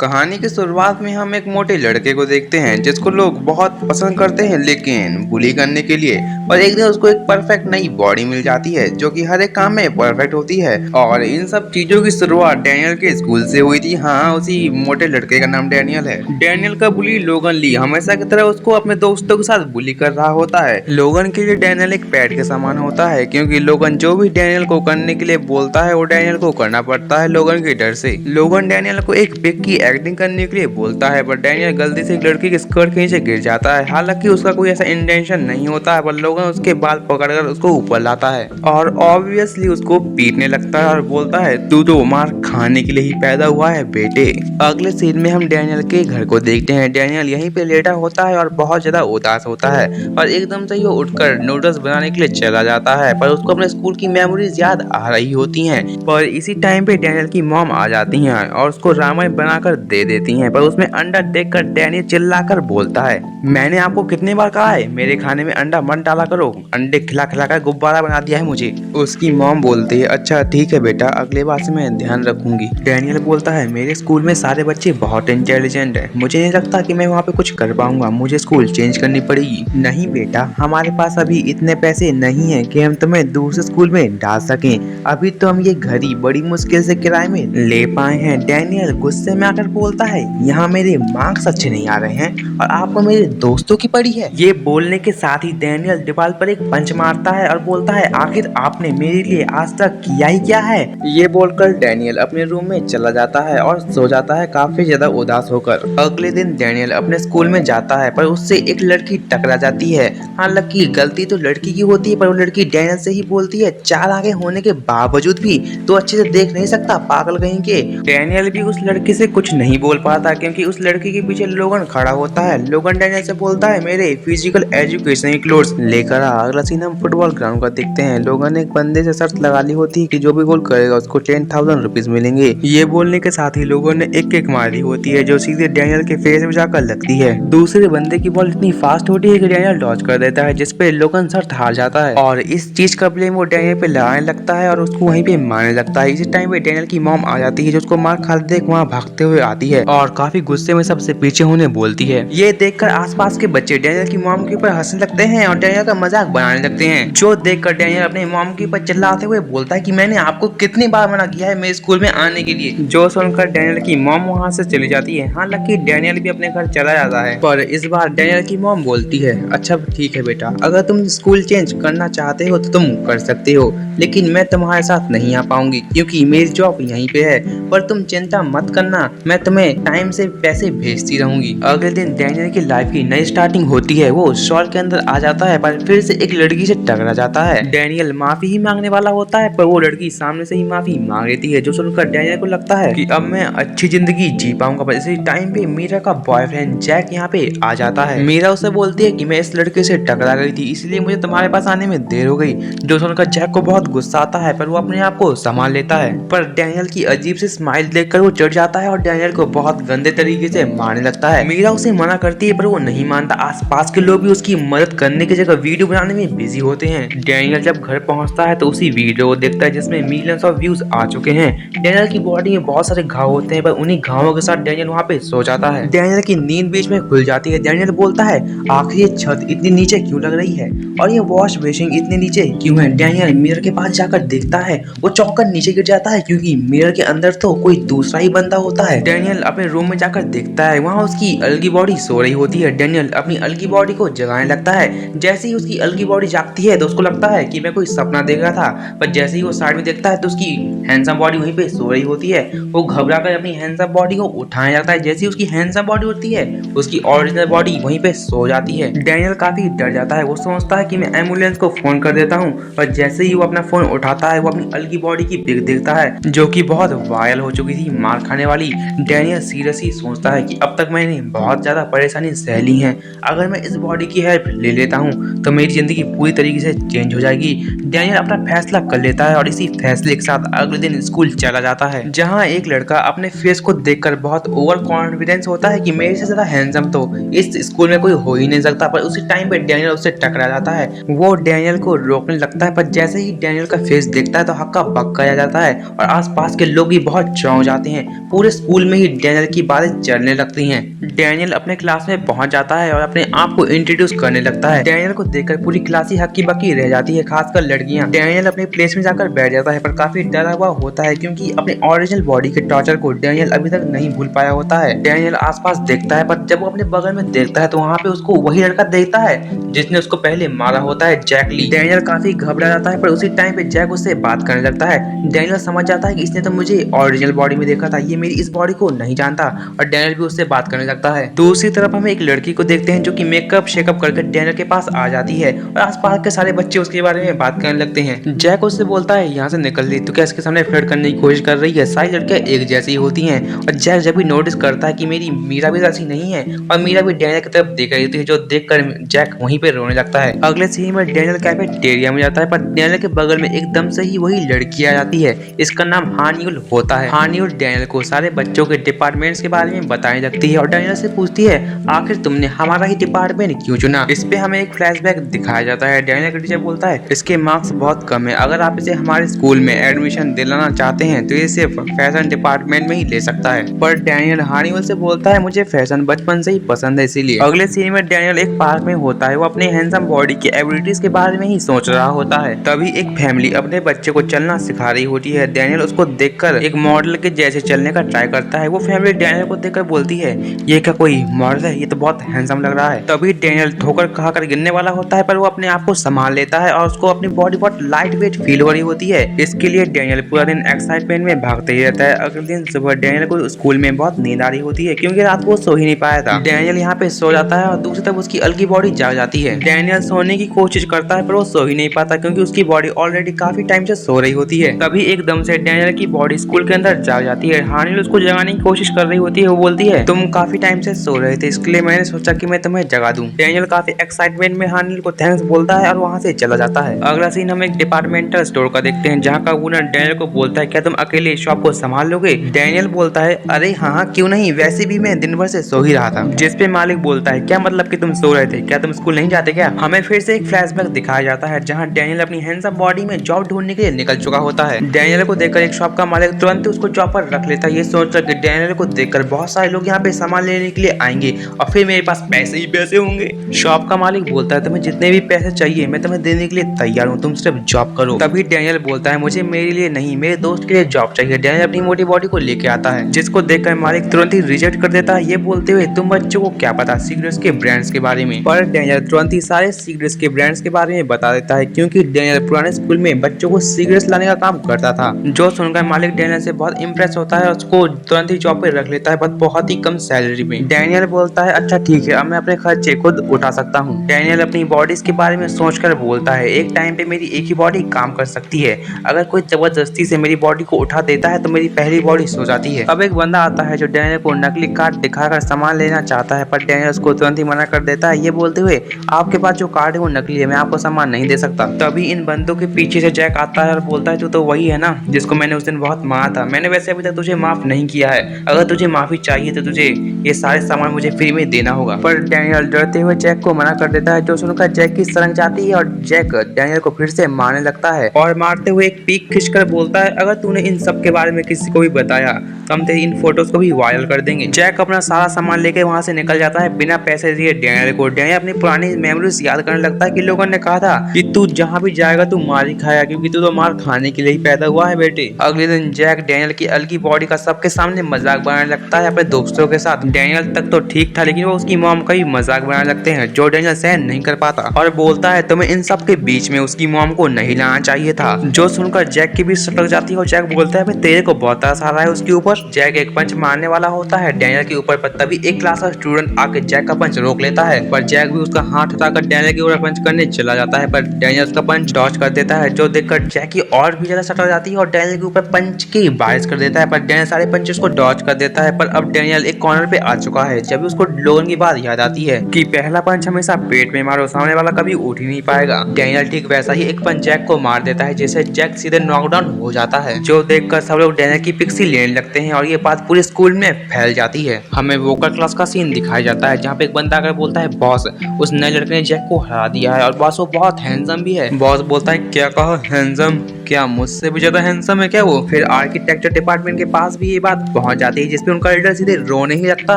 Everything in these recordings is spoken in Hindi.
कहानी की शुरुआत में हम एक मोटे लड़के को देखते हैं जिसको लोग बहुत पसंद करते हैं लेकिन बुली करने के लिए। और एक दिन उसको एक परफेक्ट नई बॉडी मिल जाती है जो कि हर एक काम में परफेक्ट होती है। और इन सब चीजों की शुरुआत डैनियल के स्कूल से हुई थी। हाँ, उसी मोटे लड़के का नाम डैनियल है। डैनियल का बुली लोगन ली हमेशा की तरह उसको अपने दोस्तों के साथ बुली कर रहा होता है। लोगन के लिए डैनियल एक पैट के समान होता है क्योंकि लोगन जो भी डैनियल को करने के लिए बोलता है वो डैनियल को करना पड़ता है लोगन के डर से। लोगन डैनियल को एक पिग की एक्टिंग करने के लिए बोलता है पर डैनियल गलती से एक लड़की के स्कर्ट के नीचे गिर जाता है। हालांकि उसका कोई ऐसा इंटेंशन नहीं होता है पर लोगन उसके बाल पकड़कर उसको ऊपर लाता है और ऑब्वियसली उसको पीटने लगता है और बोलता है तू तो मार खाने के लिए ही पैदा हुआ है बेटे। अगले सीन में हम डैनियल के घर को देखते हैं। डैनियल यहीं पे लेटा होता है और बहुत ज्यादा उदास होता है और एकदम से ही वो उठकर नूडल्स बनाने के लिए चला जाता है पर उसको अपने स्कूल की मेमोरीज याद आ रही होती हैं। पर इसी टाइम पे डैनियल की मॉम आ जाती हैं और उसको रामायण बनाकर दे देती हैं पर उसमें अंडा देखकर डैनियल चिल्लाकर बोलता है मैंने आपको कितने बार कहा है मेरे खाने में अंडा मत डाला करो, अंडे खिला खिला कर गुब्बारा बना दिया है मुझे। उसकी मॉम बोलती है अच्छा ठीक है बेटा, अगले बार से मैं ध्यान रखूंगी। डैनियल बोलता है मेरे स्कूल में सारे बच्चे बहुत इंटेलिजेंट है, मुझे नहीं लगता कि मैं वहाँ पे कुछ कर पाऊंगा, मुझे स्कूल चेंज करनी पड़ेगी। नहीं बेटा, हमारे पास अभी इतने पैसे नहीं है कि हम तुम्हें दूसरे स्कूल में डाल सकें, अभी तो हम ये घर ही बड़ी मुश्किल से किराए में ले पाए हैं। डैनियल गुस्से में आकर बोलता है यहाँ मेरे मार्क्स अच्छे नहीं आ रहे हैं और आपको मेरे दोस्तों की पड़ी है। ये बोलने के साथ ही डैनियल दीवार पर एक पंच मारता है और बोलता है आखिर आपने मेरे लिए आज तक किया ही क्या है। ये बोलकर डैनियल अपने रूम में चला जाता है और सो जाता है काफी ज्यादा उदास होकर। अगले दिन डैनियल अपने स्कूल में जाता है पर उससे एक लड़की टकरा जाती है। हालांकि गलती तो लड़की की होती है पर वो लड़की डैनियल से ही बोलती है 4 आगे होने के बावजूद भी तो अच्छे से देख नहीं सकता पागल कहीं के। डैनियल भी उस लड़की से कुछ नहीं बोल पाता क्योंकि उस लड़की के पीछे लोगन खड़ा होता है। लोगन डैनियल से बोलता है मेरे फिजिकल एजुकेशन की क्लोथ्स लेकर आ। अगला सीन हम फुटबॉल ग्राउंड का देखते हैं। लोगन ने एक बंदे से शर्त लगा ली होती है कि जो भी गोल करेगा उसको 10,000 रुपीज मिलेंगे। ये बोलने के साथ ही लोगों ने एक एक मारी होती है जो सीधे डैनियल के फेस में जाकर लगती है। दूसरे बंदे की बॉल इतनी फास्ट होती है कि डैनियल डॉज कर देता है जिसपे लोगन शर्त हार जाता है और इस चीज का ब्लेम वो डैनियल पे लगाने लगता है और उसको वहीं पे मारने लगता है। इसी टाइम पे डैनियल की मॉम आ जाती है जो उसको मार खाते देख वहाँ भागते हुए आती है और काफी गुस्से में सबसे पीछे होने बोलती है। ये देखकर आसपास के बच्चे डैनियल की मॉम के ऊपर हंसने लगते हैं और डैनियल का मजाक बनाने लगते हैं, जो देखकर डैनियल अपने मॉम के ऊपर चिल्लाते हुए बोलता है कि मैंने आपको कितनी बार मना किया है मेरे स्कूल में आने के लिए। जो सुनकर डैनियल की मॉम वहाँ से चली जाती है। हालांकि डैनियल भी अपने घर चला जाता है पर इस बार डैनियल की मॉम बोलती है अच्छा ठीक है बेटा, अगर तुम स्कूल चेंज करना चाहते हो तो तुम कर सकते हो लेकिन मैं तुम्हारे साथ नहीं आ पाऊंगी क्योंकि मेरी जॉब यहीं पे है, पर तुम चिंता मत करना, मैं तुम्हें टाइम से पैसे भेजती रहूंगी। अगले दिन डैनियल की लाइफ की नई स्टार्टिंग होती है। वो शॉल के अंदर आ जाता है पर फिर से एक लड़की से टकरा जाता है। डैनियल माफी ही मांगने वाला होता है पर वो लड़की सामने से ही माफी मांग लेती है, जो सुनकर डैनियल को लगता है कि अब मैं अच्छी जिंदगी जी पाऊंगा। पर इसी टाइम पे मीरा का बॉयफ्रेंड जैक यहाँ पे आ जाता है। मीरा उसे बोलती है कि मैं इस लड़के से टकरा गई थी इसलिए मुझे तुम्हारे पास आने में देर हो गई, जो सुनकर जैक को बहुत गुस्सा आता है पर वो अपने आप को संभाल लेता है। पर डैनियल की अजीब सी स्माइल देखकर वो चढ़ जाता है और डैनियल को बहुत गंदे तरीके से मारने लगता है। मीरा उसे मना करती है पर वो नहीं मानता। आसपास के लोग भी उसकी मदद करने की जगह वीडियो बनाने में बिजी होते हैं। डैनियल जब घर पहुंचता है तो उसी वीडियो को देखता है जिसमें मिलियंस ऑफ व्यूज आ चुके हैं। डैनियल की बॉडी में बहुत सारे घाव होते हैं पर उन्हीं घावों के साथ डैनियल वहाँ पे सो जाता है। डैनियल की नींद बीच में खुल जाती है। डैनियल बोलता है आखिर ये छत इतनी नीचे क्यों लग रही है और ये वॉश बेसिन इतने नीचे क्यों है। डैनियल मिरर के पास जाकर देखता है, वो चौंक कर नीचे गिर जाता है क्योंकि मिरर के अंदर तो कोई दूसरा ही बंदा होता है। डैनियल अपने रूम में जाकर देखता है, वहाँ उसकी अलगी बॉडी सो रही होती है। डैनियल अपनी अलगी बॉडी को जगाने लगता है। जैसे ही उसकी अलगी बॉडी जागती है तो उसको लगता है कि मैं कोई सपना देख रहा था, पर जैसे ही वो साइड में देखता है तो उसकी हैंडसम बॉडी वहीं पे सो रही होती है। वो घबरा कर अपनी हैंडसम बॉडी को उठाने लगता है। जैसे ही उसकी हैंडसम बॉडी उठती है उसकी ओरिजिनल बॉडी वहीं पे सो जाती है। डैनियल काफी डर जाता है। वो सोचता है कि मैं एम्बुलेंस को फोन कर देता हूँ, पर जैसे ही वो अपना फोन उठाता है वो अपनी अलगी बॉडी की पिक देखता है जो कि बहुत वायरल हो चुकी थी, मार खाने वाली। डैनियल सीरियसली सोचता है कि अब तक मैंने बहुत ज्यादा परेशानी सह ली है, अगर मैं इस बॉडी की हेल्प ले लेता हूँ तो मेरी जिंदगी पूरी तरीके से चेंज हो जाएगी। डैनियल अपना फैसला कर लेता है और इसी फैसले के साथ अगले दिन स्कूल चला जाता है, जहाँ एक लड़का अपने फेस को देखकर बहुत ओवर कॉन्फिडेंस होता है कि मेरे से ज्यादा हैंडसम तो इस स्कूल में कोई हो ही नहीं सकता। पर उसी टाइम पे डैनियल उससे टकरा जाता है। वो डैनियल को रोकने लगता है, पर जैसे ही डैनियल का फेस देखता है तो हक्का बक्का आ जाता है और आसपास के लोग भी बहुत चौंक जाते हैं। पूरे स्कूल में ही डैनियल की बातें चलने लगती हैं। डैनियल अपने क्लास में पहुंच जाता है और अपने आप को इंट्रोड्यूस करने लगता है। डैनियल को देखकर पूरी क्लास ही हक्की बक्की रह जाती है, खासकर लड़कियां। डैनियल अपने प्लेस में जाकर बैठ जाता है, पर काफी डरा हुआ होता है क्योंकि अपने ओरिजिनल बॉडी के टॉर्चर को डैनियल अभी तक नहीं भूल पाया होता है। डैनियल आसपास देखता है, पर जब वो अपने बगल में देखता है तो वहाँ पे उसको वही लड़का देखता है जिसने उसको पहले मारा होता है, जैक ली। डैनियल काफी घबरा जाता है, पर उसी टाइम पे जैक उससे बात करने लगता है। डैनियल समझ जाता है कि इसने तो मुझे ओरिजिनल बॉडी में देखा था, ये मेरी इस बॉडी को नहीं जानता, और डैनियल भी उससे बात करने लगता है। दूसरी तरफ हम एक लड़की को देखते हैं जो कि मेकअप शेकअप करके डैनियल के पास आ जाती है और आसपास के सारे बच्चे उसके बारे में बात करने लगते हैं। जैक उससे बोलता है, यहाँ से निकल ली, तू क्या इसके सामने फ्लर्ट करने की कोशिश कर रही है? सारी लड़कियां एक जैसी होती हैं। और जैक जब भी नोटिस करता है कि मेरी मीरा भी ऐसी नहीं है, और मीरा भी डैनियल की तरफ देख रही होती है, जो देखकर जैक वहीं पे रोने लगता है। अगले सीन में डैनियल कैफेटेरिया में जाता है, पर डैनियल के बगल में एकदम से ही वही लड़की आ जाती है। इसका नाम हानियुल होता है। हानियुल डैनियल को सारे बच्चों के डिपार्टमेंट्स के बारे में बताने लगती है और डैनियल से पूछती है, आखिर तुमने हमारा ही डिपार्टमेंट क्यों चुना? इस पे हमें एक फ्लैशबैक दिखाया जाता है। डैनियल का टीचर बोलता है, इसके मार्क्स बहुत कम है, अगर आप इसे हमारे स्कूल में एडमिशन दिलाना चाहते हैं तो ये सिर्फ फैशन डिपार्टमेंट में ही ले सकता है। पर डैनियल हानियुल से बोलता है, मुझे फैशन बचपन से ही पसंद है, इसीलिए। अगले सीन में डैनियल एक पार्क में होता है। वो अपने हैंडसम बॉडी की एबिलिटीज के बारे में ही सोच रहा होता है। तभी एक फैमिली अपने बच्चे को चलना सिखा रही होती है। डैनियल उसको देखकर एक मॉडल के जैसे चलने का ट्राई करता है। वो फैमिली डैनियल को देखकर बोलती है, ये क्या कोई मॉडल है? ये तो बहुत हैंडसम लग रहा है। तभी डैनियल ठोकर खाकर गिरने वाला होता है, पर वो अपने आप को संभाल लेता है और उसको अपनी बॉडी बहुत लाइट वेट फील हो रही होती है। इसके लिए डैनियल पूरा दिन एक्साइटमेंट में भागते ही रहता है। अगले दिन सुबह डैनियल को स्कूल में बहुत नींद आ रही होती है क्योंकि रात को सो ही नहीं पाया था। डैनियल यहाँ पे सो जाता है और दूसरी तरफ उसकी अलगी बॉडी जाग जाती है। डैनियल सोने की कोशिश करता है, पर वो सो ही नहीं पाता क्योंकि उसकी बॉडी ऑलरेडी काफी टाइम से सो रही होती है। तभी एकदम से डैनियल की बॉडी स्कूल के अंदर जाग जाती है। हानियुल उसको जगाने की कोशिश कर रही होती है। वो बोलती है, तुम काफी टाइम से सो रहे थे, इसके लिए मैंने सोचा कि मैं तुम्हें जगा दूं। डैनियल काफी एक्साइटमेंट में हानियुल को थैंक्स बोलता है और वहाँ से चला जाता है। अगला सीन हम एक डिपार्टमेंटल स्टोर का देखते हैं, जहाँ का ओनर डैनियल को बोलता है, क्या तुम अकेले शॉप को संभाल लोगे? डैनियल बोलता है, अरे हाँ क्यों नहीं, वैसे भी मैं दिन भर से सो ही रहा था। जिस पे मालिक बोलता है, क्या मतलब कि तुम सो रहे थे? क्या तुम स्कूल नहीं जाते क्या? हमें फिर से एक फ्लैशबैक दिखाया जाता है जहाँ डैनियल अपनी हैंडसम बॉडी में जॉब ढूंढने के लिए निकल चुका होता है। डैनियल को देखकर एक शॉप का मालिक तुरंत उसको जॉब पर रख लेता है। ये सोचकर कि डैनियल को देखकर बहुत सारे लोग यहाँ पे सामान लेने के लिए आएंगे और फिर मेरे पास पैसे ही पैसे होंगे। शॉप का मालिक बोलता है, तुम्हें जितने भी पैसे चाहिए मैं तुम्हें देने के लिए तैयार हूँ, तुम सिर्फ जॉब करो। तभी डैनियल बोलता है, मुझे मेरे लिए नहीं, मेरे दोस्त के लिए जॉब चाहिए। डैनियल अपनी मोटी बॉडी को लेके आता है, जिसको देखकर मालिक तुरंत ही रिजेक्ट कर देता है, ये बोलते हुए, तुम बच्चों को क्या पता सिगरेट्स के ब्रांड्स के बारे में। पर डैनियल तुरंत ही सारे सिगरेट्स के ब्रांड्स के बारे में बता देता है क्योंकि डैनियल पुराने स्कूल में बच्चों को सिगरेट्स लाने का काम करता था। जो सुनकर मालिक डैनियल से बहुत इंप्रेस होता है और उसको तुरंत ही जॉब पे रख लेता है, पर बहुत ही कम सैलरी में। डैनियल बोलता है, अच्छा ठीक है, अब मैं अपने खर्चे खुद उठा सकता हूँ। डैनियल अपनी बॉडीज के बारे में सोचकर बोलता है, एक टाइम पे मेरी एक ही बॉडी काम कर सकती है, अगर कोई जबरदस्ती से मेरी बॉडी को उठा देता है तो मेरी पहली बॉडी सो जाती है। अब एक बंदा आता है जो डैनियल को नकली कार्ड दिखाकर सामान लेना चाहता है, पर डैनियल उसको तुरंत ही मना कर देता है, ये बोलते हुए, आपके पास जो कार्ड है वो नकली है, मैं आपको सामान नहीं दे सकता। तभी इन बंदों के पीछे से जैक आता है और बोलता है, तू तो वही है ना जिसको मैंने उस दिन बहुत मारा था, मैंने वैसे अभी तक तुझे माफ नहीं किया है, अगर तुझे माफी चाहिए तो तुझे ये सारे सामान मुझे फ्री में देना होगा। पर डैनियल डरते हुए जैक को मना कर देता है, जो सुनकर जैक की सनक जाती है और जैक डैनियल को फिर से मारने लगता है और मारते हुए एक पीक खींचकर बोलता है, अगर तूने इन सब के बारे में किसी को भी बताया तो हम तेरी इन फोटोज को भी वायरल कर देंगे। जैक अपना सारा सामान लेके वहाँ से निकल जाता है बिना पैसे दिए डैनियल को। डैनियल अपनी पुरानी मेमोरीज याद करने लगता है कि लोगों ने कहा था कि तू जहाँ भी जाएगा तू मार ही खाएगा, क्योंकि तू तो मार खाने के लिए ही पैदा हुआ है बेटे। अगले दिन जैक डैनियल की अलगी बॉडी का सबके सामने मजाक बनाने लगता है अपने दोस्तों के साथ। डैनियल तक तो ठीक था, लेकिन वो उसकी मॉम का भी मजाक बनाने लगते हैं, जो डैनियल सहन नहीं कर पाता और बोलता है, तुम्हें इन सब के बीच में उसकी मॉम को नहीं लाना चाहिए था। जो सुनकर जैक की भी सटक जाती है और जैक बोलता है, तेरे को बहुत तरस आ रहा है उसके ऊपर। जैक एक पंच मारने वाला होता है डैनियल के ऊपर, पर तभी एक क्लास का स्टूडेंट आके जैक का पंच रोक लेता है, पर जैक भी उसका हाथ उठाकर डैनियल के ऊपर पंच करने चला जाता है, पर डैनियल उसका पंच डॉज कर देता है, जो देखकर जैक की और भी ज्यादा सटक जाती है और डैनियल के ऊपर पंच की बारिश कर देता है, पर डैनियल सारे पंच उसको डॉज कर देता है। पर अब डैनियल एक कॉर्नर पे आ चुका है, जब उसको लोगन की बात याद आती है कि पहला पंच हमेशा पेट में मारो, सामने वाला कभी उठ ही नहीं पाएगा। डैनियल ठीक वैसा ही एक पंच जैक को मार देता है, जिससे जैक सीधे नॉकडाउन हो जाता है, जो देखकर सब लोग डैनियल की पिक्सी लेने लगते हैं और ये बात पूरे स्कूल में फैल जाती है। हमें वोकल क्लास का सीन दिखाया जाता है, जहाँ पे एक बंदा आकर बोलता है, बॉस उस नए लड़के ने जैक को हरा दिया है और बॉस वो बहुत हैंडसम भी है। बॉस बोलता है क्या कहा हैंडसम, क्या मुझसे भी ज्यादा हैंडसम है क्या वो। फिर आर्किटेक्चर डिपार्टमेंट के पास भी ये बात पहुंच जाती है जिसपे उनका लीडर सीधे रोने ही लगता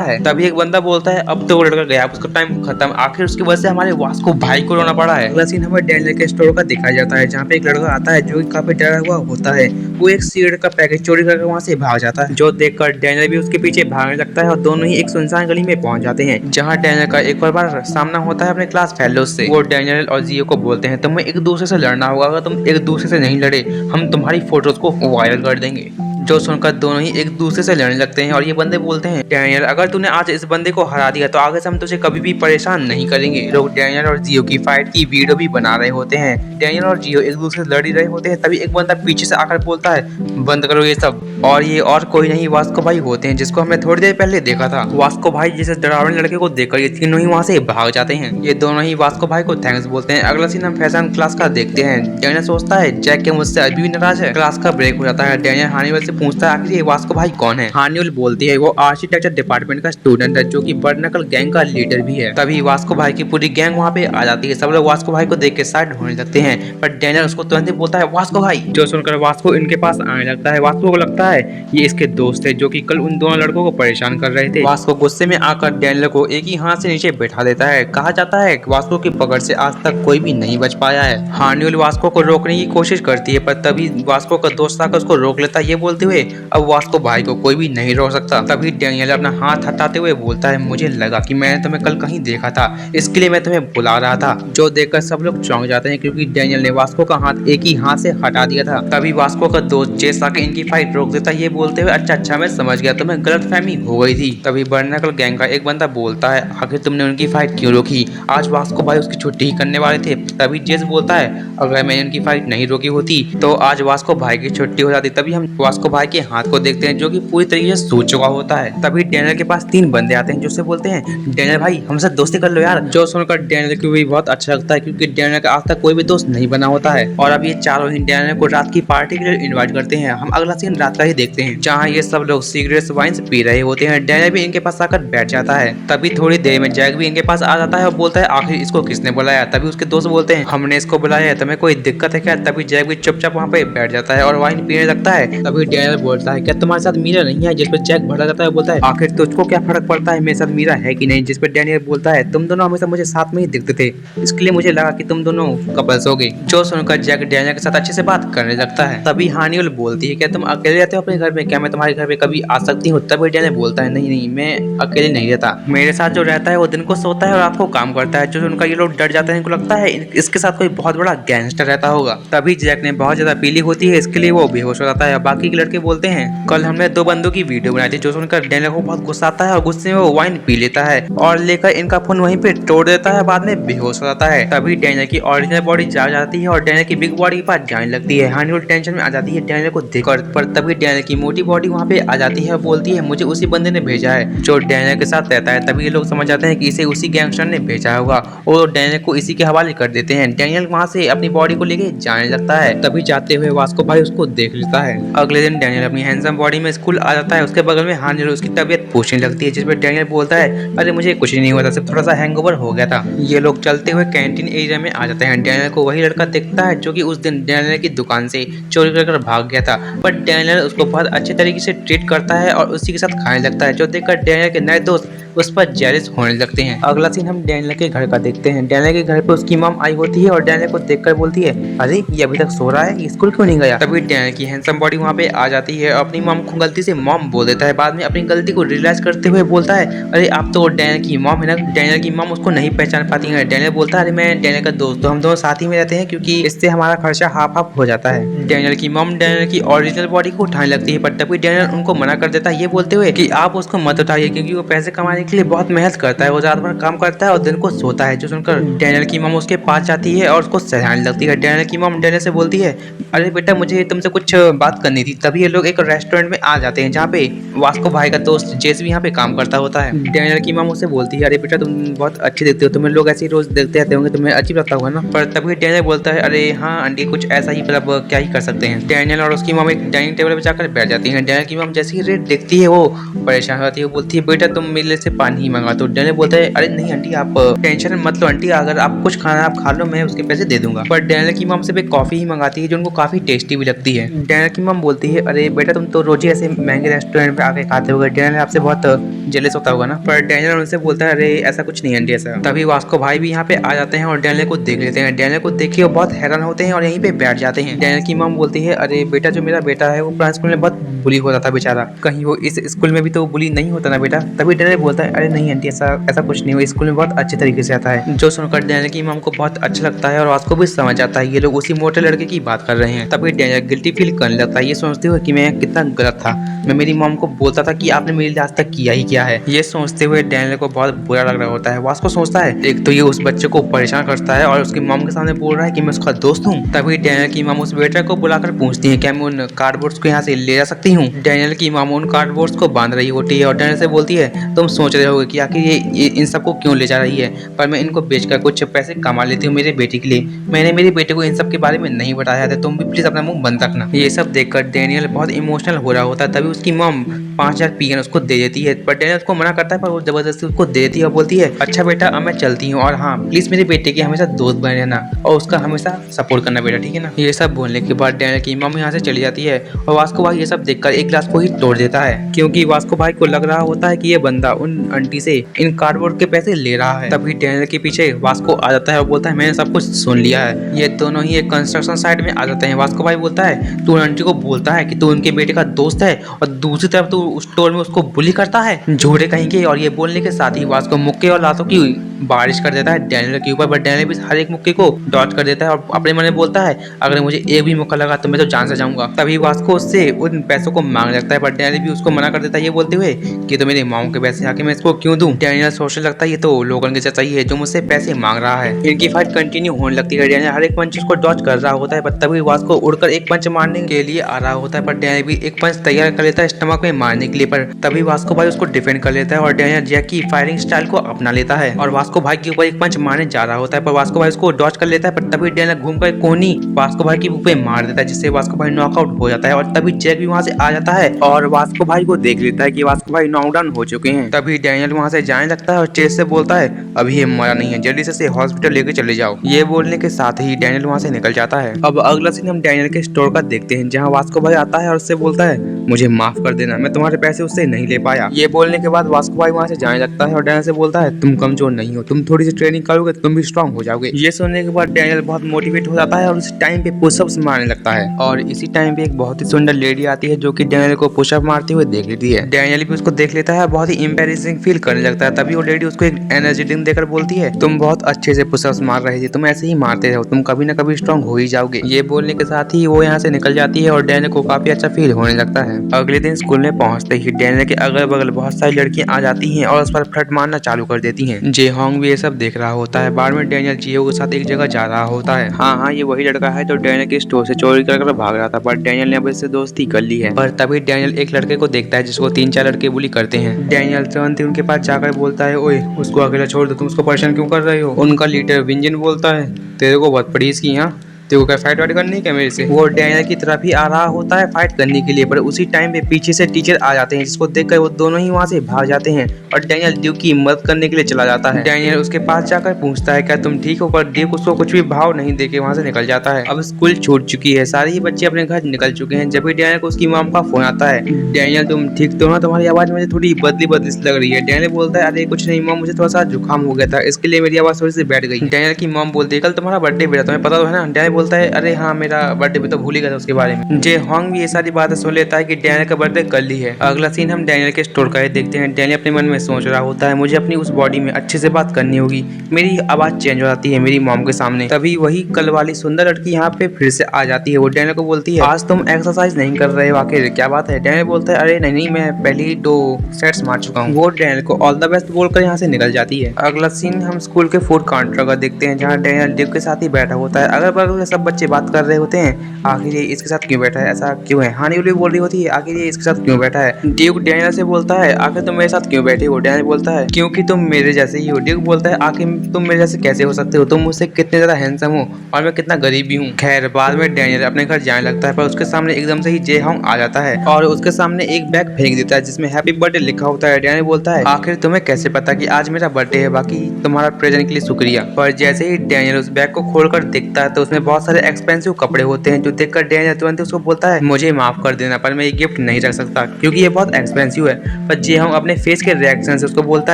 है। तभी एक बंदा बोलता है अब तो वो लड़का गया, उसका टाइम खत्म, आखिर उसकी वजह से हमारे वास्को भाई को रोना पड़ा है। अगला सीन हमें डैनियल के स्टोर का दिखाया जाता है जहाँ पे एक लड़का आता है जो काफी डरा हुआ होता है। वो एक सिगरेट का पैकेट चोरी करके वहाँ से भाग जाता है, जो देखकर डैनियल भी उसके पीछे भागने लगता है और दोनों ही एक सुनसान गली में पहुंच जाते हैं जहाँ डैनियल का एक बार सामना होता है अपने क्लास फेलो से। वो डैनियल और जियो को बोलते हैं तुम्हें एक दूसरे से लड़ना होगा, अगर तुम एक दूसरे से नहीं लड़े हम तुम्हारी फोटोज को वायरल कर देंगे। जो सुनकर दोनों ही एक दूसरे से लड़ने लगते हैं और ये बंदे बोलते हैं डैनियल अगर तूने आज इस बंदे को हरा दिया तो आगे से हम तुझे कभी भी परेशान नहीं करेंगे। लोग डैनियल और जियो की फाइट की वीडियो भी बना रहे होते हैं। डैनियल और जियो एक दूसरे से लड़ ही रहे होते हैं, तभी एक बंदा पीछे से आकर बोलता है बंद करो ये सब। और ये और कोई नहीं वास्को भाई होते हैं जिसको हमने थोड़ी देर पहले देखा था। वास्को भाई जैसे डरावने लड़के को देखकर ये तीनों ही वहाँ से भाग जाते हैं। ये दोनों ही वास्को भाई को थैंक्स बोलते हैं। अगला सीन हम फैशन क्लास का देखते हैं। डैनियल सोचता है जैक के मुझसे अभी भी नाराज है। क्लास का ब्रेक हो जाता है। डैनियल हानिवल से पूछता है आखिर ये वास्को भाई कौन है। हानिवल बोलती है वो आर्किटेक्चर डिपार्टमेंट का स्टूडेंट है जो कि बर्नकल गैंग का लीडर भी है। तभी वास्को भाई की पूरी गैंग वहाँ पे आ जाती है। सब लोग वास्को भाई को देख के साइड होने लगते हैं पर डैनियल उसको तुरंत ही बोलता है वास्को भाई। जो सुनकर वास्को इनके पास आने लगता है। वास्को को लगता है ये इसके दोस्त थे जो कि कल उन दोनों लड़कों को परेशान कर रहे थे। वास्को गुस्से में आकर डैनियल को एक ही हाथ से नीचे बैठा देता है। कहा जाता है वास्को की पकड़ से आज तक कोई भी नहीं बच पाया है। हानिवल वास्को को रोकने की कोशिश करती है पर तभी वास्को का दोस्त आकर उसको रोक लेता है ये बोलते हुए अब वास्को भाई को कोई भी नहीं रोक सकता। तभी डैनियल अपना हाथ हटाते हुए बोलता है मुझे लगा कि मैंने तुम्हें कल कहीं देखा था इसके लिए मैं तुम्हें बुला रहा था। जो देखकर सब लोग चौंक जाते हैं क्योंकि डैनियल ने वास्को का हाथ एक ही हाथ से हटा दिया था। तभी वास्को का दोस्त जेस आके इनकी फाइट रोक देता है ये बोलते हुए अच्छा मैं समझ गया तुम्हें गलतफहमी हो गई थी। तभी बर्नकल गैंग का एक बंदा बोलता है आखिर तुमने उनकी फाइट क्यों रोकी, आज वास्को भाई उसकी छुट्टी ही करने वाले थे। तभी जेस बोलता है अगर मैंने उनकी फाइट नहीं रोकी होती तो आज वास्को भाई की छुट्टी हो जाती। तभी हम वास्को भाई के हाथ को देखते हैं जो कि पूरी तरीके से सूज चुका होता है। तभी डैनियल के पास तीन बंदे आते हैं जो से बोलते हैं डैनियल भाई हमसे दोस्ती कर लो यार। जो सुनकर डैनियल को भी बहुत अच्छा लगता है क्योंकि डैनियल का आज तक कोई भी दोस्त नहीं बना होता है। और अब ये चारों ही डैनियल को रात की पार्टी के लिए इनवाइट करते हैं। हम अगला सीन रात का ही देखते हैं जहाँ ये सब लोग सिगरेट्स वाइन्स पी रहे होते हैं। डैनियल भी इनके पास आकर बैठ जाता है। तभी थोड़ी देर में जैक भी इनके पास आ जाता है और बोलता है आखिर इसको किसने बुलाया। तभी उसके दोस्त बोलते हैं हमने इसको बुलाया है, तुम्हें कोई दिक्कत है क्या। तभी जैक भी चुपचाप वहाँ पे बैठ जाता है और वाइन पीने लगता है। तभी डैनियल बोलता है क्या तुम्हारे साथ मीरा नहीं है, जिस पर जैक भड़क जाता है बोलता है आखिर तुझको क्या फर्क पड़ता है मेरे साथ मीरा है कि नहीं। जिस पर डैनियल बोलता है तुम दोनों हमेशा मुझे साथ में ही दिखते थे इसके लिए मुझे लगा कि तुम दोनों कपल्स हो गए। जो सुनकर जैक डैनियल के साथ अच्छे से बात करने लगता है। तभी हानिवल बोलती है क्या तुम अकेले रहते हो अपने घर में, क्या मैं तुम्हारे घर में कभी आ सकती हूँ। तभी डैनियल बोलता है नहीं मैं अकेले नहीं रहता, मेरे साथ जो रहता है वो दिन को सोता है और रात को काम करता है। जो उनका ये लोग डर जाते हैं इनको लगता है इसके साथ कोई बहुत बड़ा गैंगस्टर रहता होगा। तभी जैक ने बहुत ज्यादा पीली होती है इसके लिए वो बेहोश हो जाता है। बाकी के लड़के बोलते हैं कल हमने दो बंदों की वीडियो बनाई थी। जो सुनकर डैनियल को बहुत गुस्सा आता है और गुस्से में वो वाइन पी लेता है और लेकर इनका फोन वहीं पे तोड़ देता है, बाद में बेहोश हो जाता है। तभी डैनियल की ओरिजिनल बॉडी जाग जाती है और डैनियल की बिग बॉडी के पास जाने लगती है। हानिवल टेंशन में आ जाती है डैनियल को देखकर, पर तभी डैनियल की मोटी बॉडी वहाँ पे आ जाती है और बोलती है मुझे उसी बंदे ने भेजा है जो डैनियल के साथ रहता है। तभी ये लोग समझ जाते हैं कि इसे उसी गैंगस्टर ने भेजा होगा और डैनियल को इसी के हवाले कर देते हैं। डैनियल वहाँ से अपनी बॉडी को लेके जाने लगता है। तभी जाते हुए वास्को भाई उसको देख लेता है। अगले दिन डैनियल अपनी हैंडसम बॉडी में स्कूल आ जाता है। उसके बगल में हानिवल उसकी तबीयत पूछने लगती है जिस पर डैनियल बोलता है अरे मुझे कुछ नहीं हुआ था, सिर्फ थोड़ा सा हैंगओवर हो गया था। ये लोग चलते हुए कैंटीन एरिया में आ जाते हैं। डैनियल को वही लड़का दिखता है जो कि उस दिन डैनियल की दुकान से चोरी कर भाग गया था, बट डैनियल उसको बहुत अच्छे तरीके से ट्रीट करता है और उसी के साथ खाने लगता है। जो देखकर डैनियल के नए दोस्त उस पर जेलस होने लगते हैं। अगला सीन हम डैनियल के घर का देखते हैं। डैनियल के घर पे उसकी मॉम आई होती है और डैनियल को देखकर बोलती है अरे ये अभी तक सो रहा है, ये स्कूल क्यों नहीं गया। तभी डैनियल की हैंडसम बॉडी वहाँ पे आ जाती है और अपनी मॉम को गलती से मॉम बोल देता है। बाद में अपनी गलती को रियलाइज करते हुए बोलता है अरे आप तो डैनियल की मॉम है ना। डैनियल की मॉम उसको नहीं पहचान पाती है। डैनियल बोलता है अरे मैं डैनियल का दोस्त, तो हम दोनों साथ ही में रहते हैं क्योंकि इससे हमारा खर्चा हाफ हाफ हो जाता है। डैनियल की मॉम डैनियल की ओरिजिनल बॉडी को उठाने लगती है पर तभी डैनियल उनको मना कर देता है ये बोलते हुए कि आप उसको मत उठाइए क्योंकि वो पैसे कमाने के लिए बहुत मेहनत करता है, वो रात भर काम करता है और दिन को सोता है। जो सुनकर डैनियल की मॉम उसके पास जाती है और उसको सहलाने लगती है। डैनियल की मॉम डैनियल से बोलती है अरे बेटा मुझे तुमसे कुछ बात करनी थी। तभी ये लोग एक रेस्टोरेंट में आ जाते हैं जहाँ पे वास्को भाई का दोस्त जेस भी यहाँ पे काम करता होता है। डैनियल की मॉम उससे बोलती है अरे बेटा तुम बहुत अच्छे दिखते हो, तुम्हें लोग ऐसे ही रोज देखते रहते होंगे, तुम्हें अजीब लगता होगा ना। पर तभी डैनियल बोलता है अरे हाँ आंटी कुछ ऐसा ही, मतलब क्या ही कर सकते हैं। डैनियल और उसकी मॉम एक डाइनिंग टेबल पे जाकर बैठ जाती है। डैनियल की मॉम जैसे ही रेट देखती है वो परेशान होती है, बोलती है बेटा तुम मेरे से से पानी ही मंगा। तो डैनियल बोलता है अरे नहीं आंटी आप टेंशन मत लो आंटी, अगर आप कुछ खाना आप खा लो मैं उसके पैसे दे दूंगा। पर डैनियल की मॉम सिर्फ एक कॉफी ही मंगाती है जो उनको काफी टेस्टी भी लगती है। डैनियल की मॉम बोलती है अरे बेटा तुम तो रोज ही ऐसे महंगे रेस्टोरेंट पे आके खाते होगे, डैनियल आपसे बहुत जेलस होता होगा ना। पर डैनियल उनसे बोलता है अरे ऐसा कुछ नहीं आंटी ऐसा। तभी वास्को भाई भी यहाँ पे आ जाते हैं और डैनियल को देख लेते हैं। डैनियल को देख के वो बहुत हैरान होते हैं और यहीं पे बैठ जाते हैं। डैनियल की मॉम बोलती है अरे बेटा जो मेरा बेटा है वो पुराने स्कूल में बहुत बुली होता था बेचारा, कहीं वो इस स्कूल में भी तो बुली नहीं होता ना बेटा। तभी डैनियल बोलता है अरे नहीं आंटी ऐसा ऐसा कुछ नहीं हो, स्कूल में बहुत अच्छे तरीके से आता है। जो सुनकर डैनियल की मॉम को बहुत अच्छा लगता है और वास्को भी समझ आता है ये लोग उसी मोटे लड़के की बात कर रहे हैं। तभी डैनियल गिल्टी फील करने लगता है, ये सोचते हुए कि मैं कितना गलत था, मैं मेरी मॉम को बोलता था कि आपने मेरे लिए आज तक किया ही क्या है। ये सोचते हुए डैनियल को बहुत बुरा लग रहा होता है। वास्को सोचता है एक तो ये उस बच्चे को परेशान करता है और उसकी मॉम के सामने बोल रहा है कि मैं उसका दोस्त हूँ। तभी डैनियल की मॉम उस वेटर को बुलाकर पूछती है क्या मैं उन कार्डबोर्ड्स को यहाँ से ले जा सकती हूँ। डैनियल की मॉम उन कार्डबोर्ड्स को बांध रही होती है और डैनियल से बोलती है तुम सोच रहे होगे कि आखिर ये इन सबको क्यों ले जा रही है, पर मैं इनको बेचकर कुछ पैसे कमा लेती हूँ मेरे बेटे के लिए। मैंने मेरे बेटे को इन सब के बारे में नहीं बताया था, तुम भी प्लीज अपना मुंह बंद रखना। ये सब देखकर डैनियल बहुत इमोशनल हो रहा होता है। तभी उसकी मॉम 5000 पीएन उसको दे देती है, पर डैनियल उसको मना करता है पर वो जबरदस्ती उसको दे देती है और बोलती है अच्छा बेटा अब मैं चलती हूँ और हाँ प्लीज मेरे बेटे के हमेशा दोस्त बने रहना और उसका हमेशा सपोर्ट करना बेटा, ठीक है ना। ये सब बोलने के बाद डैनियल की मॉम यहाँ से चली जाती है और वास्को भाई ये सब देखकर एक गिलास को ही तोड़ देता है, क्योंकि वास्को भाई को लग रहा होता है कि ये बंदा उन आंटी से इन कार्डबोर्ड के पैसे ले रहा है। तभी डैनियल के पीछे वास्को आ जाता है और बोलता है मैंने सब कुछ सुन लिया है। ये दोनों ही एक कंस्ट्रक्शन साइट में आ जाते हैं। वास्को भाई बोलता है तू आंटी को बोलता है कि तू उनके बेटे का दोस्त है और दूसरी तरफ तू उस स्टोर में उसको बुली करता है, झूठे कहेंगे। और ये बोलने के साथ ही वास्को मुक्के और लातों की बारिश कर देता है डैनियल के ऊपर, पर डैनियल भी हर एक मुक्के को डॉच कर देता है और अपने मन में बोलता है अगर मुझे एक भी मौका लगा तो मैं तो जान से जाऊंगा। तभी वास्को उससे उन पैसों को मांग लगता है, पर डैनियल भी उसको मना कर देता है ये बोलते हुए कि तो मेरे माओ के पैसे आके मैं इसको क्यों दूं। डैनियल सोचने लगता है ये तो लोगन के चाचा ही है जो मुझसे पैसे मांग रहा है। इनकी फाइट कंटिन्यू होने लगती है। डैनियल हर एक पंच को डॉच कर रहा होता है, पर तभी वास्को उड़कर एक पंच मारने के लिए आ रहा होता है, पर डैनियल भी एक पंच तैयार कर लेता है स्टमक में मारने के लिए। पर तभी वास्को भाई उसको डिफेंड कर लेता है और डैनियल जैक की फायरिंग स्टाइल को अपना लेता है और वास्को भाई के ऊपर एक पंच मारने जा रहा होता है, पर वास्को भाई उसको डॉच कर लेता है। पर तभी डैनियल घूमकर कोहनी वास्को भाई के मुंह पे मार देता है, जिससे वास्को भाई नॉकआउट हो जाता है। और तभी जैक भी वहां से आ जाता है और वास्को भाई को देख लेता है कि वास्को भाई नॉकडाउन हो चुके हैं। तभी डैनियल वहां से जाने लगता है और चेस से बोलता है अभी ये मरा नहीं है, जल्दी से हॉस्पिटल लेके चले जाओ। ये बोलने के साथ ही डैनियल वहां से निकल जाता है। अब अगला सीन हम डैनियल के स्टोर का देखते हैं, जहाँ वास्को भाई आता है और उससे बोलता है मुझे माफ कर देना, मैं तुम्हारे पैसे उससे नहीं ले पाया। ये बोलने के बाद वास्को भाई वहां से जाने लगता है और डैनियल से बोलता है तुम कमजोर नहीं हो, तुम थोड़ी सी ट्रेनिंग करोगे तुम भी स्ट्रांग हो जाओगे। ये सुनने के बाद डैनियल बहुत मोटिवेट हो जाता है और उस टाइम पे पुशअप्स मारने लगता है और इसी टाइम पे एक बहुत ही सुंदर लेडी आती है जो कि डैनियल को पुशअप मारते हुए देख लेती है। डैनियल भी उसको देख लेता है, बहुत ही एम्बैरेसिंग फील करने लगता है। तभी वो लेडी उसको एक एनर्जी ड्रिंक देकर बोलती है तुम बहुत अच्छे से पुशअप्स मार रहे थे, तुम ऐसे ही मारते रहो, तुम कभी ना कभी स्ट्रांग हो ही जाओगे। ये बोलने के साथ ही वो यहाँ से निकल जाती है और डैनियल को काफी अच्छा फील होने लगता है। अगले दिन स्कूल में पहुंचते ही डैनियल के अगल बगल बहुत सारी लड़कियां आ जाती हैं और उस पर फ्लर्ट मारना चालू कर देती हैं। जे होंग भी ये सब देख रहा होता है। बाद में डैनियल जियो के साथ एक जगह जा रहा होता है। हाँ ये वही लड़का है जो डैनियल के स्टोर से चोरी कर भाग रहा था, पर डैनियल ने अब इससे दोस्ती कर ली है। पर तभी डैनियल एक लड़के को देखता है जिसको 3-4 लड़के बुली करते हैं। डैनियल तुरंत ही उनके पास जाकर बोलता है ओए उसको अकेला छोड़ दो, तुम उसको परेशान क्यों कर रहे हो। उनका लीडर विंजन बोलता है तेरे को बहुत पड़ी इसकी, यहाँ तेरे को क्या फाइट वाइट करनी क्या मेरे से। वो डैनियल की तरफ ही आ रहा होता है फाइट करने के लिए, पर उसी टाइम पे पीछे से टीचर आ जाते हैं जिसको देखकर वो दोनों ही वहाँ से भाग जाते हैं और डैनियल ड्यूक की मदद करने के लिए चला जाता है। डैनियल उसके पास जाकर पूछता है क्या तुम ठीक हो, पर ड्यूक उसको कुछ भी भाव नहीं देके वहाँ से निकल जाता है। अब स्कूल छूट चुकी है, सारे ही बच्चे अपने घर निकल चुके हैं। जब भी डैनियल को उसकी मॉम का फोन आता है डैनियल तुम ठीक तो हो, तुम्हारी आवाज मुझे थोड़ी बदली बदली लग रही है। डैनियल बोलता है अरे कुछ नहीं मॉम, मुझे थोड़ा सा जुकाम हो गया था इसके लिए मेरी आवाज थोड़ी सी बैठ गई। डैनियल की मॉम बोलती है कल तुम्हारा बर्थडे बेटा, तुम्हें पता तो है ना। डैनियल बोलता है अरे हाँ मेरा बर्थडे भी तो भूल ही गया था उसके बारे में। जे होंग भी ये सारी बातें सुन लेता है कि डैनियल का बर्थडे कल ही है। अगला सीन हम डैनियल के स्टोर का देखते हैं। डैनियल अपने मन में सोच रहा होता है मुझे अपनी उस बॉडी में अच्छे से बात करनी होगी, मेरी आवाज चेंज हो जाती है मेरी मॉम के सामने। तभी वही कल वाली सुंदर लड़की यहाँ पे फिर से आ जाती है। वो डैनियल को बोलती है आज तुम एक्सरसाइज नहीं कर रहे हो, आखिर क्या बात है। डैनियल बोलता है अरे नहीं मैं पहले ही 2 सेट्स मार चुका हूँ। वो डैनियल को ऑल द बेस्ट बोलकर यहाँ से निकल जाती है। अगला सीन हम स्कूल के फूड काउंटर का देखते हैं जहाँ डैनियल डिव के साथ ही बैठा होता है। अगर बगल सब बच्चे बात कर रहे होते हैं, आखिर ये इसके साथ क्यों बैठा है, ऐसा क्यों है। हानी भी बोल रही होती है आखिर ये इसके साथ क्यों बैठा है। ड्यूक डैनियल से बोलता है आखिर तुम मेरे साथ क्यों बैठे हो। डैनियल बोलता है क्योंकि तुम मेरे जैसे ही हो। ड्यूक बोलता है आखिर तुम मेरे जैसे कैसे हो सकते हो, तुम मुझसे कितने ज्यादा हैंडसम हो और मैं कितना गरीब भी हूँ। खैर बाद में डैनियल अपने घर जाने लगता है, पर उसके सामने एकदम से ही जे हॉन्ग आ जाता है और उसके सामने एक बैग फेंक देता है जिसमें हैप्पी बर्थडे लिखा होता है। डैनियल बोलता है आखिर तुम्हें कैसे पता कि आज मेरा बर्थडे है, बाकी तुम्हारा प्रेजेंट के लिए शुक्रिया। पर जैसे ही डैनियल उस बैग को खोलकर देखता है तो उसमें बहुत सारे एक्सपेंसिव कपड़े होते हैं, जो देखकर डैनियल तुरंत उसको बोलता है मुझे माफ कर देना पर मैं ये गिफ्ट नहीं रख सकता क्योंकि ये बहुत एक्सपेंसिव है। पर जे हॉन्ग अपने फेस के रिएक्शन से उसको बोलता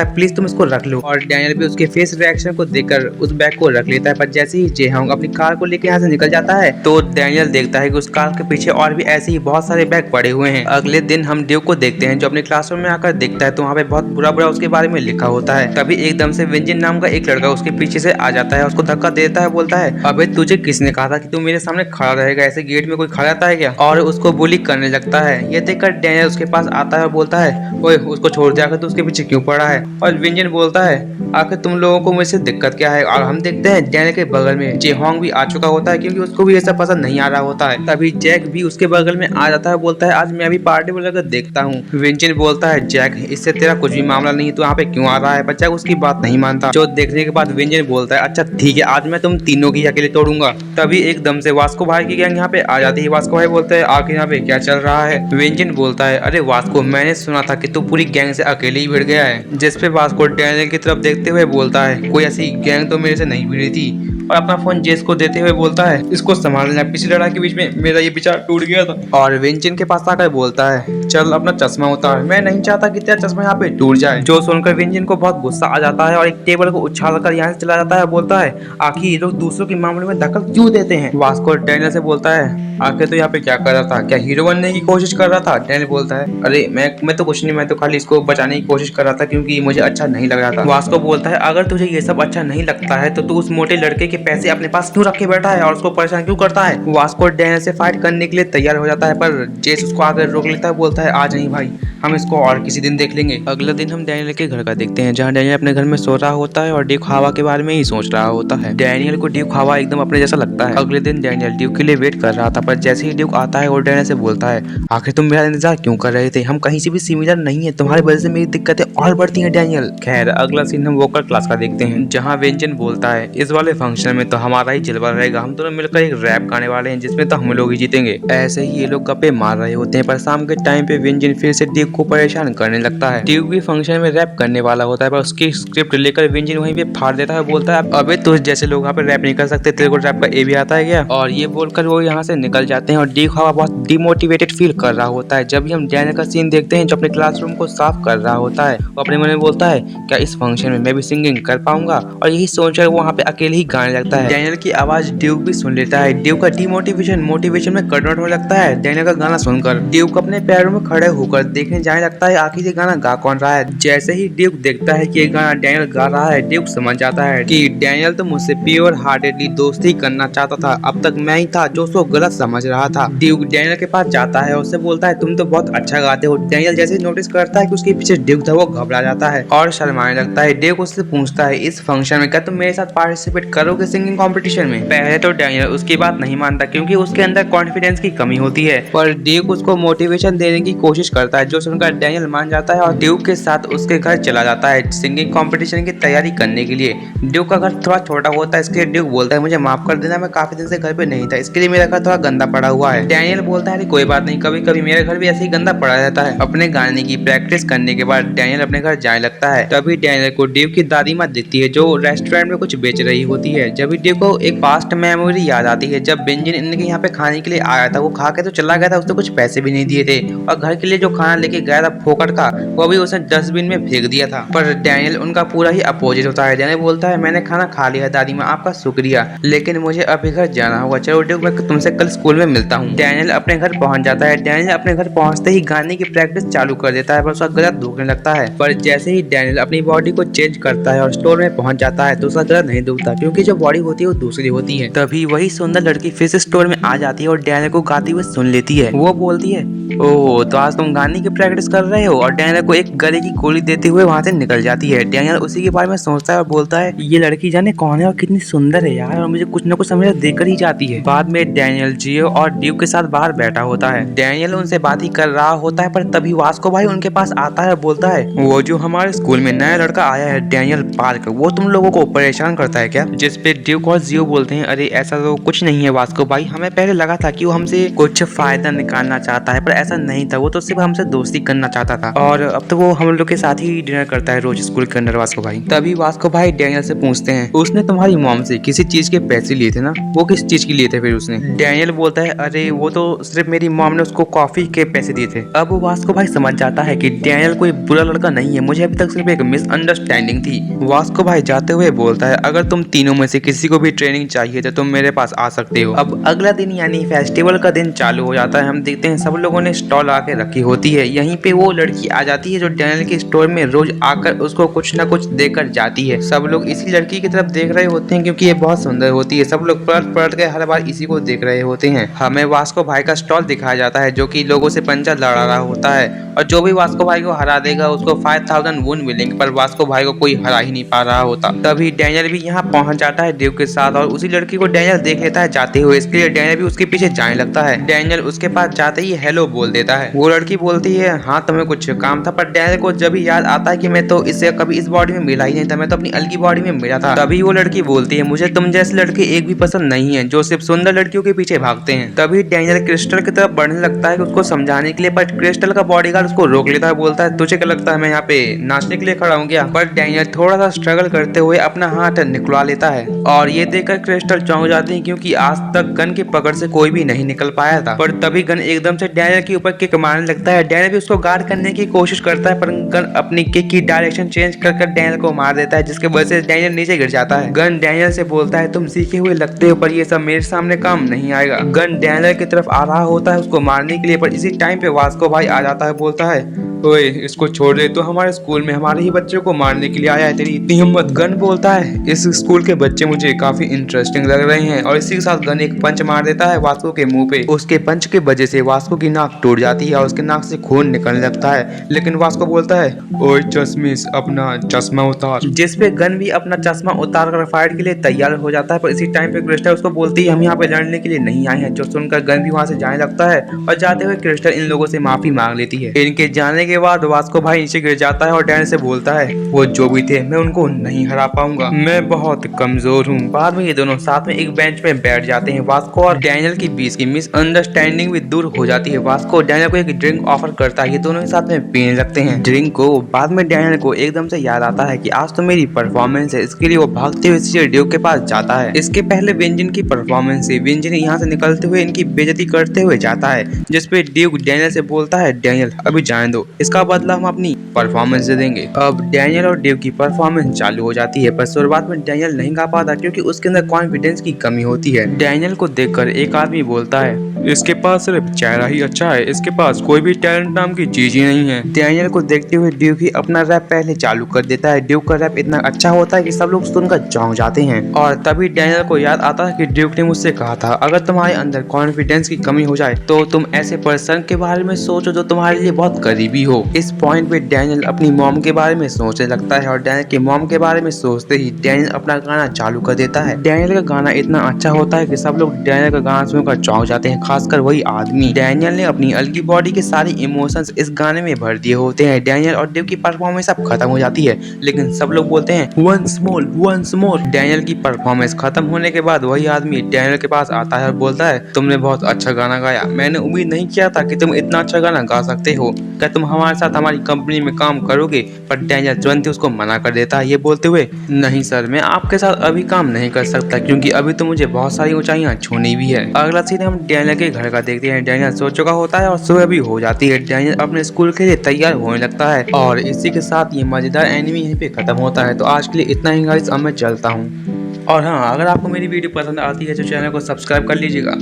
है प्लीज तुम इसको रख लो, और डैनियल भी उसके फेस रिएक्शन को देखकर उस बैग को रख लेता है। पर जैसे ही जे हॉन्ग अपनी कार को लेकर यहाँ से निकल जाता है तो डैनियल देखता है कि उस कार के पीछे और भी ऐसे ही बहुत सारे बैग पड़े हुए हैं। अगले दिन हम ड्यूक को देखते हैं जो अपने क्लासरूम में आकर देखता है तो वहाँ पे बहुत बुरा बुरा उसके बारे में लिखा होता है। तभी एकदम से विंजिन नाम का एक लड़का उसके पीछे से आ जाता है, उसको धक्का देता है, बोलता है अबे तुझे किसने कहा था कि तू मेरे सामने खड़ा रहेगा, ऐसे गेट में कोई खड़ा रहता है क्या, और उसको बुली करने लगता है। ये देखकर डैनियल उसके पास आता है और बोलता है ओए उसको छोड़ दे, आखिर तू उसके पीछे क्यों पड़ा है। और विंजिन बोलता है आखिर तुम लोगों को मुझसे दिक्कत क्या है। और हम देखते हैं डैनियल के बगल में जे हॉन्ग भी आ चुका होता है क्योंकि उसको भी ये सब पसंद नहीं आ रहा होता है। तभी जैक भी उसके बगल में आ जाता है, बोलता है आज मैं अभी पार्टी में लगकर देखता हूँ। विंजिन बोलता है जैक इससे तेरा कुछ भी मामला नहीं, तो यहाँ पे क्यों आ रहा है। बच्चा उसकी बात नहीं मानता, जो देखने के बाद विंजिन बोलता है अच्छा ठीक है आज मैं तुम तीनों की अकेले तोड़ूंगा। तभी एकदम से वास्को भाई की गैंग यहाँ पे आ जाती है। वास्को भाई बोलते हैं आखिर यहाँ पे क्या चल रहा है। विंजिन बोलता है अरे वास्को मैंने सुना था कि तू पूरी गैंग से अकेले ही भिड़ गया है। जिस पे वास्को डैनियल की तरफ देखते हुए बोलता है कोई ऐसी गैंग तो मेरे से नहीं भिड़ी थी, और अपना फोन जेस को देते हुए बोलता है इसको संभालना, पिछली लड़ाई के बीच में मेरा ये विचार टूट गया था। और विंचिन के पास आकर बोलता है चल अपना चश्मा उतार, मैं नहीं चाहता कि तेरा चश्मा यहाँ पे टूट जाए। जो सुनकर विंचिन को बहुत गुस्सा आ जाता है और एक टेबल को उछाल कर यहाँ से चला जाता है। बोलता है आखिर ये लोग दूसरों के मामले में दखल क्यों देते हैं। वास्को डैनियल से बोलता है आखिर तो यहाँ पे क्या कर रहा था, क्या हीरो बनने की कोशिश कर रहा था। डैनियल बोलता है अरे मैं तो कुछ नहीं, मैं तो खाली इसको बचाने की कोशिश कर रहा था क्योंकि मुझे अच्छा नहीं लग रहा था। वास्को बोलता है अगर तुझे ये सब अच्छा नहीं लगता है तो तू उस मोटे लड़के के पैसे अपने पास क्यों रखे बैठा है और उसको परेशान क्यों करता है। वास्को डैनियल से फाइट करने के लिए तैयार हो जाता है, पर जेस उसको आकर रोक लेता है, बोलता है आज नहीं भाई, हम इसको और किसी दिन देख लेंगे। अगले दिन हम डैनियल के घर का देखते हैं जहाँ डैनियल अपने घर में सो रहा होता है और ड्यूक हावा के बारे में ही सोच रहा होता है। डैनियल को ड्यूक हावा एकदम अपने जैसा लगता है। अगले दिन डैनियल ड्यूक के लिए वेट कर रहा था, पर जैसे ही ड्यूक आता है और डैनियल से बोलता है आखिर तुम मेरा इंतजार क्यों कर रहे थे, हम कहीं से भी सिमिलर नहीं है, तुम्हारी वजह से मेरी दिक्कतें और बढ़ती हैं डैनियल। खैर अगला सीन हम वोकल क्लास का देखते हैं जहाँ वेंजन बोलता है इस वाले फंक्शन में तो हमारा ही जलवा रहेगा, हम दोनों मिलकर एक रैप गाने वाले हैं जिसमें तो हम लोग ही जीतेंगे। ऐसे ही ये लोग गप्पे मार रहे होते हैं, पर शाम के टाइम पे वेंजन फिर से ड्यूक को परेशान करने लगता है। ड्यूक भी फंक्शन में रैप करने वाला होता है, पर उसकी स्क्रिप्ट लेकर वेंजन वहीं पे फाड़ देता है, बोलता है अबे तुझ जैसे लोग यहाँ पे रैप नहीं कर सकते, तेरे को रैप का ए भी आता है क्या। और ये बोलकर वो यहाँ से निकल जाते हैं और ड्यूक हवा बहुत डिमोटिवेटेड फील कर रहा होता है। जब भी हम डैनियल का सीन देखते हैं जो अपने क्लासरूम को साफ कर रहा होता है, वो अपने मन में बोलता है क्या इस फंक्शन में मैं भी सिंगिंग कर पाऊंगा, और यही सोचकर वो वहाँ पे अकेले ही गाने लगता है। डैनियल की आवाज ड्यूक भी सुन लेता है। ड्यूक का डिमोटिवेशन मोटिवेशन में कन्वर्ट होने लगता है डैनियल का गाना सुनकर। ड्यूक अपने पैरों में खड़े होकर देखने जाने लगता है आखिर ये गाना गा कौन रहा है। जैसे ही ड्यूक देखता है कि ये गाना डैनियल गा रहा है, ड्यूक समझ जाता है कि डैनियल तो मुझसे प्योर हार्टेडली दोस्ती करना चाहता था, अब तक मैं ही था जो उसको गलत समझ रहा था। ड्यूक डैनियल के पास जाता है और उससे बोलता है तुम तो बहुत अच्छा गाते हो। डैनियल जैसे नोटिस करता है कि उसके पीछे ड्यूक था, वो घबरा जाता है और शर्माने लगता है। ड्यूक उससे पूछता है इस फंक्शन में क्या तुम मेरे साथ पार्टिसिपेट करोगे सिंगिंग कंपटीशन में। पहले तो डैनियल उसकी बात नहीं मानता क्योंकि उसके अंदर कॉन्फिडेंस की कमी होती है, पर ड्यूक उसको मोटिवेशन देने की कोशिश करता है, जो सुनकर डैनियल मान जाता है और ड्यूक के साथ उसके घर चला जाता है सिंगिंग कंपटीशन की तैयारी करने के लिए। ड्यूक का घर थोड़ा छोटा होता है, इसके लिए ड्यूक बोलता है मुझे माफ कर देना, मैं काफी दिन से घर पे नहीं था, इसके लिए मेरा घर थोड़ा गंदा पड़ा हुआ है। डैनियल बोलता है कोई बात नहीं, कभी कभी मेरा घर भी ऐसे ही गंदा पड़ा रहता है। अपने गाने की प्रैक्टिस करने के बाद डैनियल अपने घर जाने लगता है। तभी डैनियल को ड्यूक की दादी माँ दिखती है जो रेस्टोरेंट में कुछ बेच रही होती है। जब ड्यूक को एक पास्ट मेमोरी याद आती है जब बेंजिन इनके यहाँ पे खाने के लिए आया था, वो खा के तो चला गया था, उसने कुछ पैसे भी नहीं दिए थे, और घर के लिए जो खाना लेके गया था फोकट का वो भी उसने डस्टबिन में फेंक दिया था। पर डैनियल उनका पूरा ही अपोजिट होता है। डैनियल बोलता है मैंने खाना खा लिया दादी माँ, आपका शुक्रिया, लेकिन मुझे अभी घर जाना होगा, चलो ड्यूक मैं तुमसे कल स्कूल में मिलता हूँ। डैनियल अपने घर पहुंच जाता है। डैनियल अपने घर पहुंचते ही गाने की प्रैक्टिस चालू कर देता है, पर उसका गला दुखने लगता है। पर जैसे ही डैनियल अपनी बॉडी को चेंज करता है और स्टोर में पहुंच जाता है तो उसका गला नहीं दुखता क्योंकि जो बॉडी होती है वो दूसरी होती है। तभी वही सुंदर लड़की फिर से स्टोर में आ जाती है और डैनियल को गाती हुए सुन लेती है। वो बोलती है ओह तो आज तुम गाने की प्रैक्टिस कर रहे हो। और डैनियल को एक गले की गोली देते हुए वहाँ से निकल जाती है। डैनियल उसी के बारे में सोचता है और बोलता है ये लड़की जाने कौन है और कितनी सुंदर है यार, और मुझे कुछ न कुछ समझ देकर ही जाती है। बाद में डैनियल जियो और ड्यूक के साथ बाहर बैठा होता है। डैनियल उनसे बात ही कर रहा होता है, पर तभी वास्को भाई उनके पास आता है और बोलता है वो जो हमारे स्कूल में नया लड़का आया है डैनियल पार्क, वो तुम लोगों को परेशान करता है क्या? जिस पे ड्यूक और जियो बोलते हैं अरे ऐसा तो कुछ नहीं है वास्को भाई, हमें पहले लगा था कि वो हमसे कुछ फायदा निकालना चाहता है, पर ऐसा नहीं था, वो तो सिर्फ हमसे दोस्ती करना चाहता था, और अब तो वो हम लोग के साथ ही डिनर करता है रोज स्कूल के अंदर। वास्को भाई तभी वास्को भाई डैनियल से पूछते हैं उसने तुम्हारी मॉम से किसी चीज के पैसे लिए थे ना, वो किस चीज के लिए थे फिर उसने? डैनियल बोलता है अरे वो तो सिर्फ मेरी मॉम ने उसको कॉफी के पैसे दिए थे। अब वास्को भाई समझ जाता है कि डैनियल कोई बुरा लड़का नहीं है, मुझे अभी तक सिर्फ एक मिसअंडरस्टैंडिंग थी। वास्को भाई जाते हुए बोलता है अगर तुम तीनों में से किसी को भी ट्रेनिंग चाहिए तो तुम मेरे पास आ सकते हो। अब अगला दिन यानी फेस्टिवल का दिन चालू हो जाता है। हम देखते हैं सब लोगों ने स्टॉल आके रखी होती है। यहीं पे वो लड़की आ जाती है जो डैनियल के स्टोर में रोज आकर उसको कुछ ना कुछ देकर जाती है। सब लोग इसी लड़की की तरफ देख रहे होते हैं क्योंकि ये बहुत सुंदर होती है। सब लोग पलट पलट के हर बार इसी को देख रहे होते हैं। हमें वास्को भाई का स्टॉल दिखाया जाता है जो कि लोगों से पंजा लड़ा रहा होता है, और जो भी वास्को भाई को हरा देगा उसको 5000 वुन मिलेंगे, पर वास्को भाई को कोई हरा ही नहीं पा रहा होता। तभी डैनियल भी यहाँ पहुंच जाता है ड्यूक के साथ, और उसी लड़की को डैनियल देख लेता है जाते हुए, इसके लिए डैनियल भी उसके पीछे जाने लगता है। डैनियल उसके पास जाते ही हेलो बोल देता है। वो लड़की बोलती है हाँ तुम्हें कुछ काम था, पर डैनियल को जब भी याद आता है कि मैं तो इससे कभी इस बॉडी में मिला ही नहीं था, मैं तो अपनी अलग बॉडी में मिला था। तभी वो लड़की बोलती है मुझे तुम जैसे लड़के एक भी पसंद नहीं है जो सिर्फ सुंदर लड़कियों के पीछे भागते हैं। तभी डैनियल क्रिस्टल की तरफ बढ़ने लगता है उसको समझाने के लिए, पर क्रिस्टल का बॉडीगार्ड उसको रोक लेता है, बोलता है तुझे क्या लगता है मैं यहाँ पे नाचने के लिए खड़ा हूँ क्या? पर डैनियल थोड़ा सा स्ट्रगल करते हुए अपना हाथ निकलवा लेता है, और ये देखकर क्रिस्टल चौंक जाती है क्योंकि आज तक गन की पकड़ से कोई भी नहीं निकल पाया था। पर तभी गन एकदम से डैनियल के ऊपर किक मारने लगता है। डैनियल भी उसको गार्ड करने की कोशिश करता है, पर गन अपनी किक की डायरेक्शन चेंज कर डैनियल को मार देता है, जिसके वजह से डैनियल नीचे गिर जाता है। गन डैनियल से बोलता है तुम सीखे हुए लगते हो, पर ये सब मेरे सामने काम नहीं आएगा। गन डैनियल की तरफ आ रहा होता है उसको मारने के लिए, पर इसी टाइम पे वास्को भाई आ जाता है, बोलता है ओए इसको छोड़ दे, तो हमारे स्कूल में हमारे ही बच्चों को मारने के लिए आया है, तेरी इतनी हिम्मत? गन बोलता है इस स्कूल के बच्चे मुझे काफी इंटरेस्टिंग लग रहे हैं, और इसी के साथ गन एक पंच मार देता है वास्को के मुंह पे। उसके पंच के वजह से वास्को की नाक टूट जाती है और उसके नाक से खून निकलने लगता है, लेकिन वास्को बोलता है ओए चश्मिश अपना चश्मा उतार, जिस पे गन भी अपना चश्मा उतार कर फाइट के लिए तैयार हो जाता है। पर इसी टाइम पे क्रिस्टल उसको बोलती है हम यहाँ पे लड़ने के लिए नहीं आए हैं, जो सुनकर गन भी वहाँ से जाने लगता है, और जाते हुए क्रिस्टल इन लोगों से माफी मांग लेती है। इनके जाने के बाद वास्को भाई नीचे गिर जाता है और डैनियल से बोलता है वो जो भी थे मैं उनको नहीं हरा पाऊंगा, मैं बहुत कमजोर हूँ। बाद में ये दोनों साथ में एक बेंच में बैठ जाते हैं। वास्को और डैनियल की बीच की मिसअंडरस्टैंडिंग भी दूर हो जाती है। वास्को डैनियल को एक ड्रिंक ऑफर करता है, ये दोनों ही साथ में पीने लगते हैं ड्रिंक को। बाद में डैनियल को एकदम से याद आता है कि आज तो मेरी परफॉर्मेंस है, इसके लिए वो भागते हुए सीधे ड्यूक के पास जाता है। इसके पहले विंजन की परफॉर्मेंस है, विंजन यहाँ से निकलते हुए इनकी बेइज्जती करते हुए जाता है, जिसपे ड्यूक डैनियल से बोलता है डैनियल अभी जाने दो, इसका बदला हम अपनी परफॉर्मेंस दे देंगे। अब डैनियल और ड्यूक की परफॉर्मेंस चालू हो जाती है, पर शुरुआत में डैनियल नहीं गा पाता क्योंकि उसके अंदर कॉन्फिडेंस की कमी होती है। डैनियल को देखकर एक आदमी बोलता है इसके पास सिर्फ चेहरा ही अच्छा है, इसके पास कोई भी टैलेंट नाम की चीज ही नहीं है। डैनियल को देखते हुए ड्यूक ही अपना रैप पहले चालू कर देता है। ड्यूक का रैप इतना अच्छा होता है कि सब लोग सुनकर चौंक जाते हैं, और तभी डैनियल को याद आता है कि ड्यूक ने मुझसे कहा था अगर तुम्हारे अंदर कॉन्फिडेंस की कमी हो जाए तो तुम ऐसे पर्सन के बारे में सोचो जो तुम्हारे लिए बहुत करीबी हो। इस पॉइंट पे डैनियल अपनी मॉम के बारे में सोचने लगता है, और डैनियल की मॉम के बारे में सोचते ही डैनियल अपना गाना चालू कर देता है। डैनियल का गाना इतना अच्छा होता है कि सब लोग डैनियल का गाना सुनकर चौंक जाते हैं, खासकर वही आदमी। डैनियल ने अपनी अलगी बॉडी के सारी इमोशंस इस गाने में भर दिए होते हैं। डैनियल और ड्यूक की परफॉर्मेंस अब खत्म हो जाती है, लेकिन सब लोग बोलते हैं वंस मोर। डैनियल की परफॉर्मेंस खत्म होने के बाद वही आदमी डैनियल के पास आता है और बोलता है तुमने बहुत अच्छा गाना गाया, मैंने उम्मीद नहीं किया था कि तुम इतना अच्छा गाना गा सकते हो, क्या तुम हमारे साथ हमारी कंपनी में काम करोगे? पर डैनियल तुरंत उसको मना कर देता है, ये बोलते हुए नहीं सर, मैं आपके साथ अभी काम नहीं कर सकता क्योंकि अभी तो मुझे बहुत सारी ऊंचाइयां छूनी भी है। अगला सीन हम डैनियल के घर का देखते हैं। डैनियल सो चुका होता है और सुबह भी हो जाती है। डैनियल अपने स्कूल के लिए तैयार होने लगता है, और इसी के साथ ये मजेदार एनिमी यहीं पे खत्म होता है। तो आज के लिए इतना ही गाइस, अब मैं चलता हूँ। और हाँ, अगर आपको मेरी वीडियो पसंद आती है तो चैनल को सब्सक्राइब कर लीजिएगा।